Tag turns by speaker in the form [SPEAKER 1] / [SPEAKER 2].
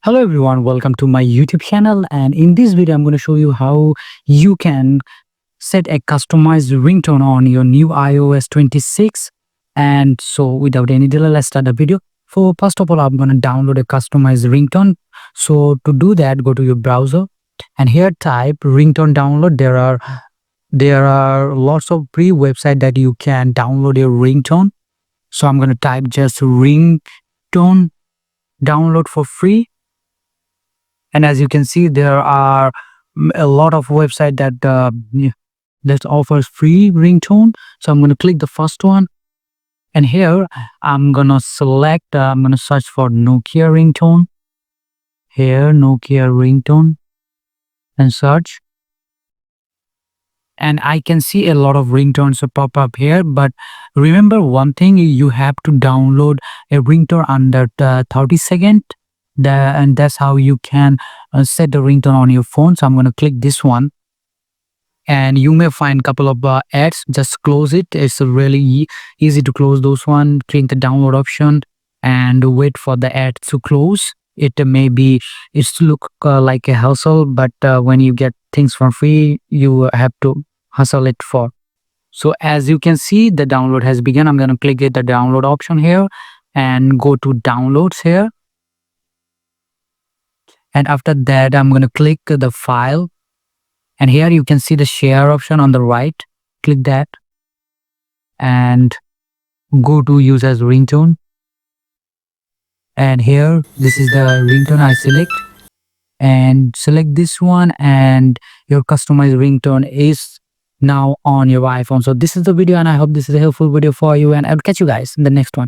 [SPEAKER 1] Hello everyone, welcome to my YouTube channel, and in this video I'm going to show you how you can set a customized ringtone on your new iOS 26. And so without any delay, let's start the video. So first of all, I'm going to download a customized ringtone. So to do that, go to your browser and here type ringtone download. There are lots of free websites that you can download your ringtone. So I'm going to type just ringtone download for free. And as you can see, there are a lot of websites that offers free ringtone. So I'm going to click the first one, and here I'm going to select. I'm going to search for Nokia ringtone. Here, Nokia ringtone, and search. And I can see a lot of ringtones pop up here. But remember one thing: you have to download a ringtone under 30 seconds. And that's how you can set the ringtone on your phone. So I'm going to click this one, and you may find a couple of ads. Just close it. It's really easy to close those one. Click the download option and wait for the ad to close. It's look like a hustle, but when you get things for free, you have to hustle it for. So as you can see, the download has begun. I'm going to click the download option here and go to downloads here. And after that, I'm going to click the file. And here you can see the share option on the right. Click that and go to use as ringtone. And here, this is the ringtone I select. And select this one, and your customized ringtone is now on your iPhone. So this is the video, and I hope this is a helpful video for you. And I'll catch you guys in the next one.